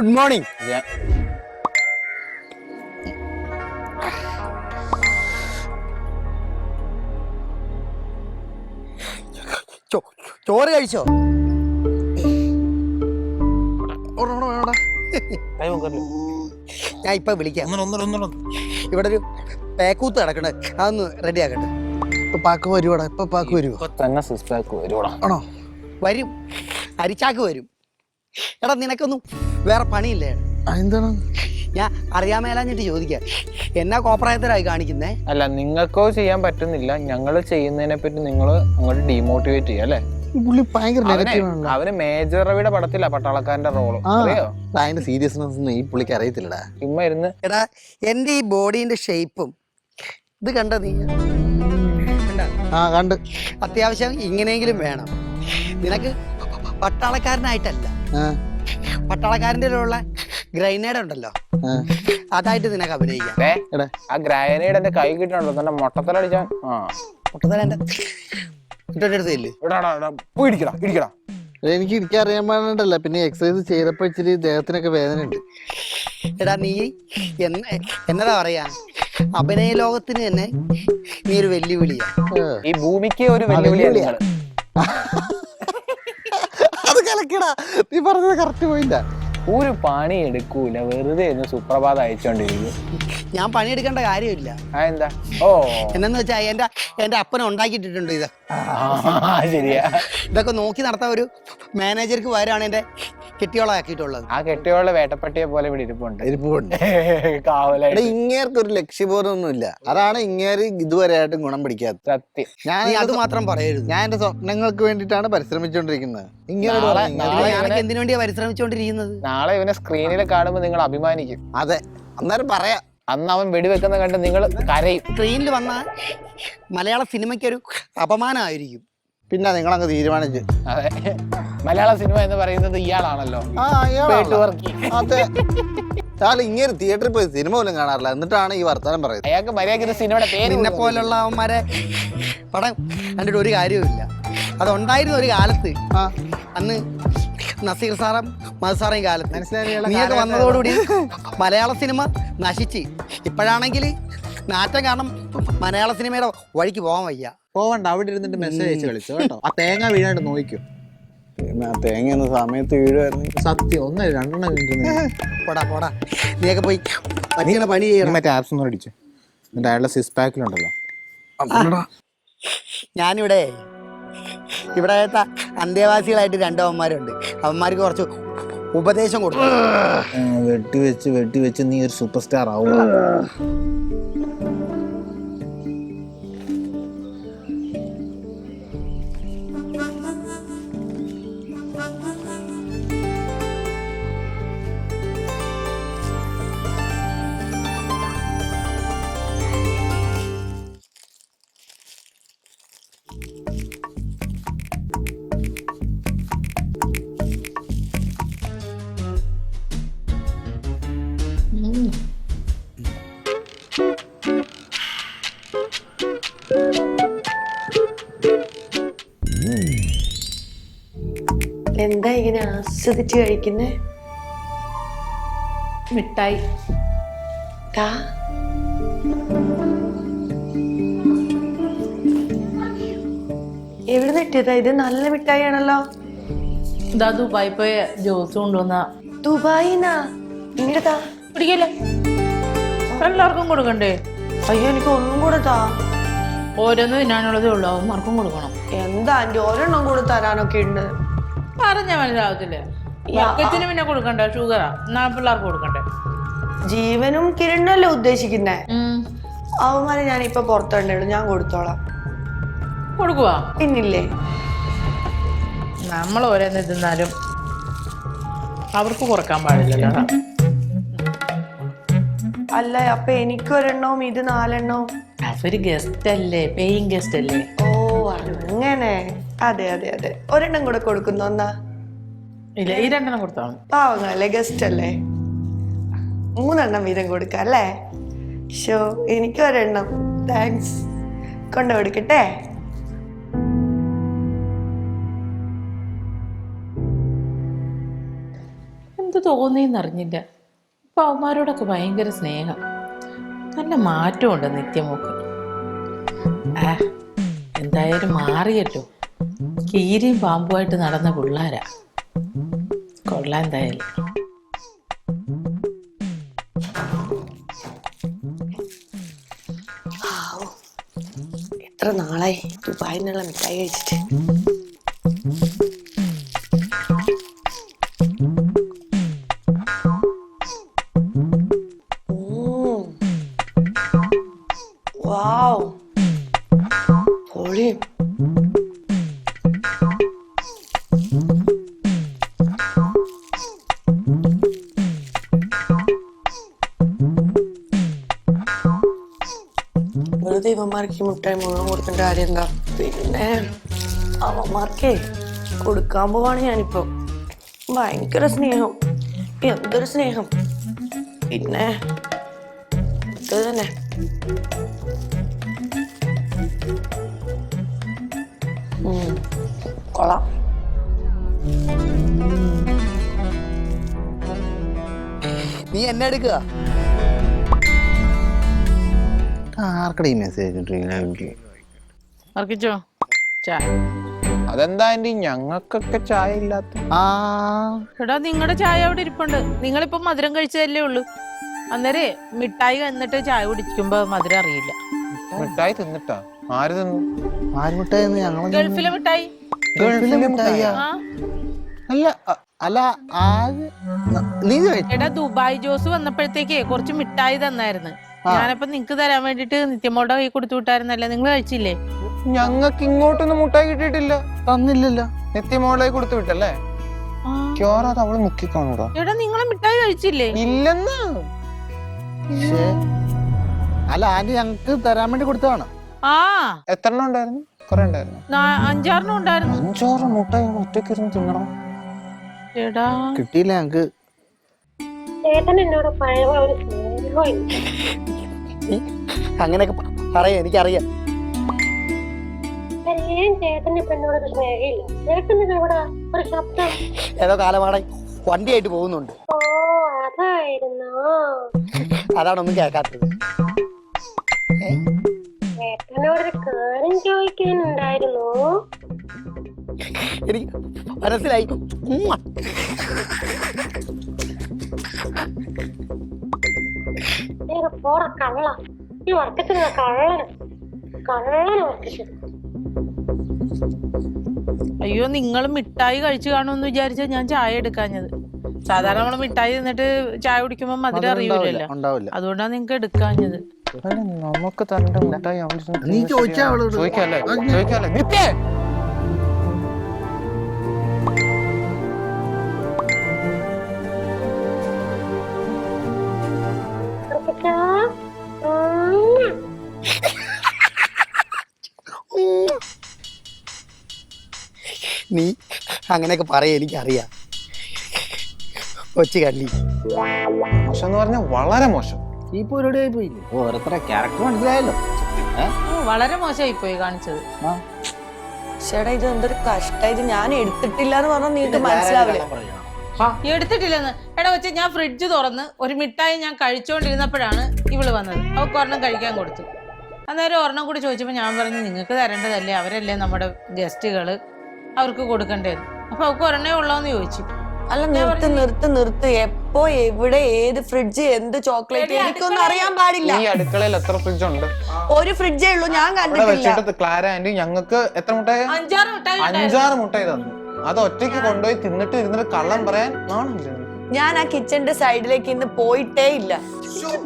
Good morning. ചോറ് കഴിച്ചോ? ഞാൻ ഇപ്പൊ വിളിക്കാം. ഇവിടെ ഒരു പേക്കൂത്ത് കിടക്കണേ, അതൊന്ന് റെഡി ആക്കട്ടെ. ഇപ്പൊ പാക്ക് വരുവാടാ. ഇപ്പൊ പാക്ക് വരുവോ? ആണോ? വരും, അരിച്ചാക്ക് വരും. എടാ നിനക്കൊന്നും വേറെ പണിയില്ലേ? എന്താണ്? ഞാൻ അറിയാൻ മേലാഞ്ഞിട്ട് ചോദിക്കാം, എന്നാ കോപ്രായത്തിലായി കാണിക്കുന്നേ? അല്ല, നിങ്ങൾക്കോ ചെയ്യാൻ പറ്റുന്നില്ല, ഞങ്ങൾ ചെയ്യുന്നതിനെ പറ്റി നിങ്ങൾ അങ്ങോട്ട് ഡീമോട്ടിവേറ്റ് ചെയ്യാം അല്ലേ? പുള്ളി ഭയങ്കര നെഗറ്റീവാണല്ലോ. അവന് മേജർ റവിയുടെ പടത്തില്ല പട്ടാളക്കാരന്റെ റോള്, അറിയോ? അതിന്റെ സീരിയസ്നെസ് ഈ പുള്ളിക്ക് അറിയത്തില്ലടാ. ചുമ്മാ ഇരുന്ന് എടാ എന്റെ ഈ ബോഡീന്റെ ഷേപ്പും ഇത് കണ്ട നീ കണ്ട് അത്യാവശ്യം ഇങ്ങനെയെങ്കിലും വേണം. നിനക്ക് പട്ടാളക്കാരനായിട്ടല്ല, പട്ടാളക്കാരൻ്റെ ഉള്ള ഗ്രൈനേഡ് ഉണ്ടല്ലോ, അതായിട്ട് നിനക്ക് അഭിനയിക്കാം. ആ ഗ്രൈനേഡ് എന്റെ കൈ കിട്ടണല്ലോ, തന്നെ മൊട്ടത്തലടിച്ചാൻ. എനിക്ക് ഇരിക്കറിയാൻ പാടില്ല. പിന്നെ എക്സസൈസ് ചെയ്തപ്പോ ഇച്ചിരി ദേഹത്തിനൊക്കെ വേദന ഉണ്ട്. എടാ നീ എന്നതാ പറയാ, അഭിനയ ലോകത്തിന് തന്നെ നീ ഒരു വെല്ലുവിളിയാ. ഈ ഭൂമിക്ക് ഒരു വെല്ലുവിളിയാ. അത് കലക്കടാ, നീ പറഞ്ഞത് കറക്റ്റ് പോയില്ല. ഒരു പണി എടുക്കൂല, വെറുതെ സുപ്രഭാതം അയച്ചോണ്ടിരിക്കും. ഞാൻ പണിയെടുക്കേണ്ട കാര്യമില്ല. എന്താ? എന്നു വെച്ചാ എന്റെ അപ്പനെ ഉണ്ടാക്കിയിട്ടുണ്ട് ഇത്. ശരിയാ. ഇതൊക്കെ നോക്കി നടത്താൻ ഒരു മാനേജർക്ക് വരാണ് എന്റെ കെട്ടിയോളാക്കിയിട്ടുള്ളത്. ആ കെട്ടിയോളെ വേട്ടപ്പട്ടിയെ പോലെ ഇവിടെ ഇരിപ്പുണ്ട്. ഇങ്ങേർക്ക് ഒരു ലക്ഷ്യബോധമൊന്നുമില്ല. അതാണ് ഇങ്ങേര് ഇതുവരെയായിട്ടും ഗുണം പിടിക്കാത്ത. സത്യം. ഞാൻ അത് മാത്രം പറയരുത്. ഞാൻ എന്റെ സ്വപ്നങ്ങൾക്ക് വേണ്ടിയിട്ടാണ് പരിശ്രമിച്ചോണ്ടിരിക്കുന്നത്. ഞാനൊക്കെ എന്തിനു വേണ്ടിയാ പരിശ്രമിച്ചോണ്ടിരിക്കുന്നത്? നാളെ ഇവനെ സ്ക്രീനിൽ കാണുമ്പോൾ നിങ്ങൾ അഭിമാനിക്കും. അതെ, അന്നേരം പറയാം. അന്ന് അവൻ വെടിവെക്കുന്ന കണ്ട് നിങ്ങൾ കരയും. സ്ക്രീനിൽ വന്ന മലയാള സിനിമയ്ക്കൊരു അപമാനമായിരിക്കും. പിന്നെ നിങ്ങളങ്ങ് തീരുമാനിച്ച്. അതെ, മലയാള സിനിമ എന്ന് പറയുന്നത് ഇയാളാണല്ലോ. അതെ, ഇങ്ങനെ തിയേറ്ററിൽ പോയി സിനിമ പോലും കാണാറില്ല, എന്നിട്ടാണ് ഈ വർത്തമാനം പറയുന്നത്. അയാൾക്ക് മര്യാദ സിനിമയുടെ പേര്. എന്നെ പോലുള്ള അവന്മാരെ പടം കണ്ടിട്ട് ഒരു കാര്യവുമില്ല. അതുണ്ടായിരുന്ന ഒരു കാലത്ത്, അന്ന് നസീർ സാറും മധുസാറേയും കാലത്ത് നീയൊക്കെ വന്നതോടുകൂടി മലയാള സിനിമ നശിച്ച്. ഇപ്പോഴാണെങ്കിൽ നാറ്റം കാരണം മലയാള സിനിമയുടെ വഴിക്ക് പോകാൻ വയ്യ. പോവണ്ട, അവിടെ ഇരുന്നിട്ട് മെസ്സേജ് അയച്ച് കളിച്ചോ കേട്ടോ. ആ തേങ്ങ വീഴാണ്ട് നോക്കും. തേങ്ങ എന്ന സമയത്ത് വീഴുമായിരുന്നു. സത്യം, 1-2 മിനിറ്റ് പോടാ പോടാ, നീയൊക്കെ പോയി പറ്റിയുള്ള പണി ചെയ്യണം. മറ്റേ ആപ്സ് ഒന്നും അടിച്ചു. എന്നിട്ട് അയാളുടെ സിക്സ് പാക്കിലുണ്ടല്ലോ. ഞാനിവിടെ അന്തേവാസികളായിട്ട് 2 അവന്മാരുണ്ട്. അവന്മാർക്ക് കുറച്ച് ഉപദേശം കൊടുത്തു. വെട്ടി വെച്ച് നീ ഒരു സൂപ്പർ സ്റ്റാർ ആവുക. എന്താ ഇങ്ങനെ ആസ്വദിച്ച് കഴിക്കുന്നേ? മിഠായി. എവിടെ നിട്ടിയതാ ഇത്? നല്ല മിഠായി ആണല്ലോ. ഇതാ ദുബായി പോയ ജോസ് കൊണ്ടുവന്ന. ദുബായിന്നാ? ഇങ്ങോട്ടാ പിടിക്കല്ലേ, എല്ലാവർക്കും കൊടുക്കണ്ടേ? അയ്യോ, എനിക്ക് ഒന്നും കൂടെ താ. ഓരോന്ന് തിന്നാനുള്ളതേ ഉള്ളൂ, അവന്മാർക്കും കൊടുക്കണം. എന്താ ആന്റി, ഒരെണ്ണം കൂടെ തരാനൊക്കെ ഉണ്ട്. പറഞ്ഞാ മനസ്സിലാവത്തില്ലേ? മക്കത്തിന് പിന്നെ കൊടുക്കണ്ടേ? ഷുഗറാ, എന്നാ പിള്ളേർക്ക് കൊടുക്കണ്ടേ? ജീവനും കിരണല്ലേ ഉദ്ദേശിക്കുന്നേ? അവന്മാരെ ഞാൻ ഇപ്പൊ പുറത്തുണ്ടല്ലോ, ഞാൻ കൊടുത്തോളാം. കൊടുക്കുവാ? പിന്നില്ലേ, നമ്മൾ ഓരോന്ന് തിന്നാലും അവർക്ക് കുറക്കാൻ പാടില്ലല്ലോ. അല്ല, അപ്പൊ എനിക്കൊരെണ്ണവും ഇത് 4 എണ്ണവും. അവര് ഗസ്റ്റ് അല്ലേ, പേയിങ് ഗസ്റ്റ് അല്ലേ. ഓ അങ്ങനെ. അതെ അതെ അതെ, ഒരെണ്ണം കൂടെ കൊടുക്കുന്നു. എന്നാ ഇല്ല, ഈ 2 എണ്ണം കൊടുത്താൽ പാവങ്ങളല്ലേ, ഗസ്റ്റ് അല്ലേ. 3 എണ്ണം വീതം കൊടുക്കാം അല്ലേ? ഷോ, എനിക്കൊരെണ്ണം. താങ്ക്സ്. കൊണ്ടു കൊടുക്കട്ടെ? എന്ത് തോന്നിയെന്നറിഞ്ഞില്ല. ഇപ്പൊ അവന്മാരോടൊക്കെ ഭയങ്കര സ്നേഹം. നല്ല മാറ്റമുണ്ട് നിത്യമോക്ക്. എന്തായാലും മാറിയല്ലോ. കീരിയും പാമ്പുമായിട്ട് നടന്ന പിള്ളാരാ. കൊള്ളാം എന്തായാലും. എത്ര നാളായി ദുബായിൽ നിന്നുള്ള മിഠായി കഴിച്ചിട്ട്. വാവ്, പൊളി. വെറുതെ ഇവന്മാർക്ക് ഈ മുട്ടായി മുഴുവൻ കൊടുക്കേണ്ട കാര്യം എന്താ? പിന്നെ അവന്മാർക്കേ കൊടുക്കാൻ പോവാണ് ഞാനിപ്പോ. ഭയങ്കര സ്നേഹം, എന്തൊരു സ്നേഹം. പിന്നെ ഇത് തന്നെ. കൊള്ളാം. നീ എന്നെ എടുക്കുക. ആർക്കടെ ഈ മെസ്സേജ് വർക്കിച്ചോ ചായ? അതെന്താ ആന്റി ഞങ്ങൾക്കൊക്കെ ചായ ഇല്ലാത്ത? എടാ നിങ്ങളുടെ ചായ അവിടെ ഇരിപ്പുണ്ട്. നിങ്ങളിപ്പോ മധുരം കഴിച്ചതല്ലേ ഉള്ളൂ. അന്നേരെ മിഠായി എന്നിട്ട് ചായ കുടിക്കുമ്പോ മധുരം അറിയില്ല. മിഠായി തിന്നിട്ടാ? ആര് തിന്നു? ആര് മിഠായി? ഞങ്ങൾ ഗൾഫിലെ മിഠായി. അല്ല അല്ല ആര് നീ എടാ ദുബായ് ജോസ് വന്നപ്പോഴത്തേക്ക് കുറച്ച് മിഠായി തന്നായിരുന്നു. ഞാനപ്പോ നിങ്ങക്ക് തരാൻ വേണ്ടിട്ട് നിത്യമോളുടെ കൈ കൊടുത്തു വിട്ടായിരുന്നല്ലേ? നിങ്ങൾ കഴിച്ചില്ലേ? ഞങ്ങൾക്ക് ഇങ്ങോട്ടൊന്നും മുട്ടായി കിട്ടിയിട്ടില്ല. തന്നില്ലല്ലോ. നിത്യമോളെ കൊടുത്തു വിട്ടല്ലേ? ക്യോറാത് അവള് മുക്കി കാണൂടാ. എടാ നിങ്ങളെ മിഠായി കഴിച്ചില്ലേ? ഇല്ലെന്ന്. അല്ല ആന്റി ഞങ്ങക്ക് തരാൻ വേണ്ടി കൊടുത്തതാണ്. എത്ര എണ്ണം ഉണ്ടായിരുന്നു? കൊറേ ഉണ്ടായിരുന്നു. 5-6 ഉണ്ടായിരുന്നു. 5-6 മുട്ടായി ഒറ്റയ്ക്ക് ഇരുന്ന് തിന്നണം. എടാ കിട്ടിയില്ല ഞങ്ങക്ക്. അങ്ങനെയൊക്കെ പറയാ, എനിക്കറിയാം. ഏതോ കാലമാണെ വണ്ടിയായിട്ട് പോകുന്നുണ്ട്. അതാണ് ഒന്നും കേൾക്കാത്തത്. എനിക്ക് മനസ്സിലായി. അയ്യോ നിങ്ങൾ മിഠായി കഴിച്ചു കാണുമെന്ന് വിചാരിച്ചാ ഞാൻ ചായ എടുക്കാഞ്ഞത്. സാധാരണ നമ്മള് മിഠായി തിന്നിട്ട് ചായ കുടിക്കുമ്പോ മധുരം അറിയൂലല്ലോ. അതുകൊണ്ടാണ് നിങ്ങക്ക് എടുക്കാഞ്ഞത്. നമുക്ക് തരേണ്ട മുട്ടായി നീ ചോദിച്ചാ അവളോട്. ചോദിക്കാല്ലേ? നിത്യേ നീ അങ്ങനെയൊക്കെ പറയാ, എനിക്കറിയാം. കൊച്ചു കള്ളി. മോശം എന്ന് പറഞ്ഞാൽ വളരെ മോശം. ഈ പരിപാടിയായി പോയില്ലേ? ഓരോരുത്തരെ ക്യാരക്ടർ മനസ്സിലായല്ലോ. വളരെ മോശമായി പോയി കാണിച്ചത്. ചേട്ടാ ഇത് എന്തൊരു കഷ്ടം. ഇത് ഞാൻ എടുത്തിട്ടില്ല എന്ന് പറഞ്ഞാൽ നീക്ക് മനസ്സിലാവില്ല. എടുത്തിട്ടില്ലെന്ന്. എടാ വെച്ച് ഞാൻ ഫ്രിഡ്ജ് തുറന്ന് ഒരു മിഠായി ഞാൻ കഴിച്ചോണ്ടിരുന്നപ്പോഴാണ് ഇവള് വന്നത്. അവൾക്ക് ഒരെണ്ണം കഴിക്കാൻ കൊടുത്തു. അന്നേരം ഒരെണ്ണം കൂടി ചോദിച്ചപ്പോ ഞാൻ പറഞ്ഞു നിങ്ങൾക്ക് തരേണ്ടതല്ലേ, അവരല്ലേ നമ്മുടെ ഗസ്റ്റുകള്, അവർക്ക് കൊടുക്കണ്ടേന്ന്. അപ്പൊ അവൾക്ക് ഒരെണ്ണേ ഉള്ളോന്ന് ചോദിച്ചു. അല്ല നിർത്ത്. എപ്പോ എവിടെ ഏത് ഫ്രിഡ്ജ് എന്ത് ചോക്ലേറ്റ് എനിക്കൊന്നും അറിയാൻ പാടില്ല. ഈ അടുക്കളയിൽ എത്ര ഫ്രിഡ്ജ് ഉണ്ട്? ഒരു ഫ്രിഡ്ജേ ഉള്ളൂ, ഞാൻ കണ്ടിട്ടില്ല. ക്ലാര ആന്റി ഞങ്ങൾക്ക് എത്ര മുട്ടായി? 5-6 മുട്ടായി തന്നു. അത് ഒറ്റയ്ക്ക് കൊണ്ടുപോയി തിന്നിട്ട് ഇരുന്നിട്ട് കള്ളം പറയാൻ നാണില്ല. ഞാൻ ആ കിച്ചന്റെ സൈഡിലേക്ക് ഇന്ന് പോയിട്ടേ ഇല്ല.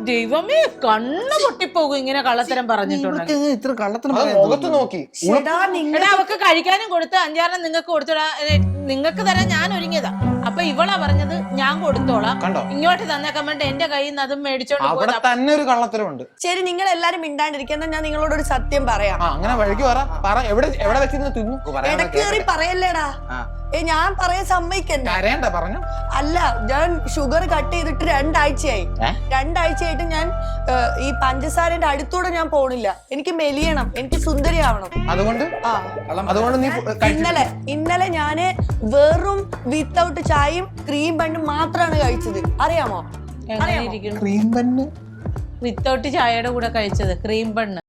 ദൈവമേ, കണ്ണ് പൊട്ടിപ്പോകും ഇങ്ങനെ കള്ളത്തരം പറഞ്ഞിട്ടുണ്ട്. ഇത്ര കള്ളത്തരം മുഖത്ത് നോക്കി. അവക്ക് കഴിക്കാനും കൊടുത്ത് 5-6 നിങ്ങൾക്ക് കൊടുത്തോളാം, നിങ്ങൾക്ക് തരാൻ ഞാൻ ഒരുങ്ങിയതാ. അപ്പൊ ഇവളാ പറഞ്ഞത് ഞാൻ കൊടുത്തോളാം, ഇങ്ങോട്ട് തന്നേക്കാൻ വേണ്ടി എന്റെ കയ്യിൽ നിന്ന് അതും മേടിച്ചോണ്ട് അവിടെ തന്നെ ഒരു കള്ളത്തരമുണ്ട്. ശരി, നിങ്ങൾ എല്ലാരും മിണ്ടാണ്ടിരിക്കുന്ന ഞാൻ നിങ്ങളോട് ഒരു സത്യം പറയാം. അങ്ങനെ വഴിക്ക് പറ. എവിടെ വെച്ചിരുന്ന് തിന്നു? ഇടക്കേറി പറയല്ലേടാ. ഞാൻ പറയാൻ സമ്മതിക്കണ്ട. പറഞ്ഞു. അല്ല, ഞാൻ ഷുഗർ കട്ട് ചെയ്തിട്ട് 2 ആഴ്ചയായി. 2 ആഴ്ചയായിട്ട് ഞാൻ ഈ പഞ്ചസാരന്റെ അടുത്തൂടെ ഞാൻ പോണില്ല. എനിക്ക് മെലിയണം, എനിക്ക് സുന്ദരിയാവണം. അതുകൊണ്ട് നീ ഇന്നലെ ഞാന് വെറും വിത്തൗട്ട് ചായ ചായയും ക്രീം ബണ്ണും മാത്രമാണ് കഴിച്ചത്. അറിയാമോ? എങ്ങനെ ഇരിക്കുന്നു ക്രീം ബണ്ണ് വിത്തൗട്ട് ചായയുടെ കൂടെ കഴിച്ചത് ക്രീം ബണ്ണ്